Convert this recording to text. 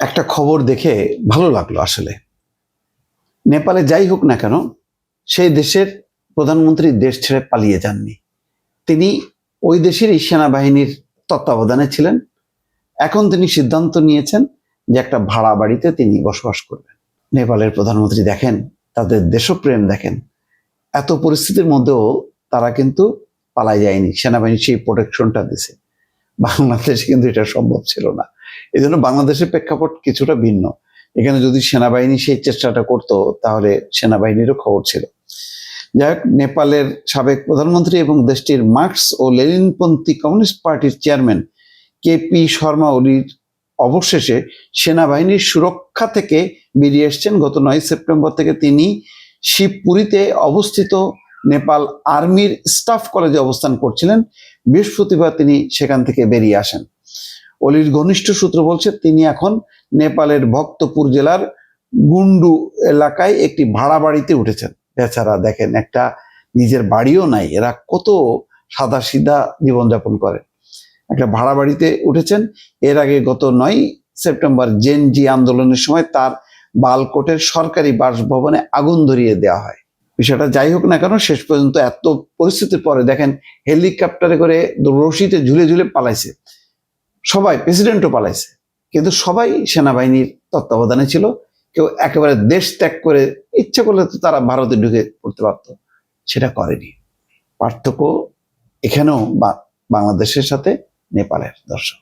একটা খবর দেখে ভালো লাগলো আসলে। নেপালে যাই হোক না কেন, সেই দেশের প্রধানমন্ত্রী দেশ ছেড়ে পালিয়ে যাননি। তিনি ওই দেশেরই সেনাবাহিনীর তত্ত্বাবধানে ছিলেন। এখন তিনি সিদ্ধান্ত নিয়েছেন যে একটা ভাড়া বাড়িতে তিনি বসবাস করবেন। নেপালের প্রধানমন্ত্রী দেখেন, তাদের দেশপ্রেম দেখেন। এত পরিস্থিতির মধ্যেও তারা কিন্তু পালায় যায়নি, সেনাবাহিনী সেই প্রোটেকশনটা দিছে। বাংলাদেশে কিন্তু এটা সম্ভব ছিল না। এই জন্য বাংলাদেশের প্রেক্ষাপট কিছুটা ভিন্ন। এখানে যদি সেনাবাহিনী সেই চেষ্টাটা করত, তাহলে সেনাবাহিনীরও খবর ছিল। যাই হোক, নেপালের সাবেক প্রধানমন্ত্রী এবং দেশটির মার্কস ও লেনিনপন্থী কমিউনিস্ট পার্টির চেয়ারম্যান কেপি শর্মা ওলির অবশেষে সেনাবাহিনীর সুরক্ষা থেকে বেরিয়ে এসছেন। গত 9 সেপ্টেম্বর থেকে তিনি শিবপুরীতে অবস্থিত নেপাল আর্মির স্টাফ কলেজে অবস্থান করছিলেন। বৃহস্পতিবার তিনি সেখান থেকে বেরিয়ে আসেন। অলির ঘনিষ্ঠ সূত্র বলছে তিনি এখন নেপালের ভক্তপুর জেলার গুন্ডু এলাকায় একটি ভাড়া বাড়িতে উঠেছেন। বেচারা দেখেন, একটা নিজের বাড়িও নাই, এরা কত সাদা সিধা জীবনযাপন করে। একটা ভাড়া বাড়িতে উঠেছেন। এর আগে গত 9 সেপ্টেম্বর জেনজি আন্দোলনের সময় তার বালকোটের সরকারি বাসভবনে আগুন ধরিয়ে দেওয়া হয়। বিষয়টা যাই হোক না কেন, শেষ পর্যন্ত এত পরিস্থিতির পরে দেখেন হেলিকপ্টারে করে রশিতে ঝুলে ঝুলে পালাইছে সবাই, প্রেসিডেন্টও পালাইছে, কিন্তু সবাই সেনাবাহিনীর তত্ত্বাবধানে ছিল। কেউ একেবারে দেশ ত্যাগ করে ইচ্ছে করলে তো তারা ভারতে ঢুকে পড়তে পারতো, সেটা করেনি। পার্থক্য এখানেও বাংলাদেশের সাথে নেপালের। দর্শক।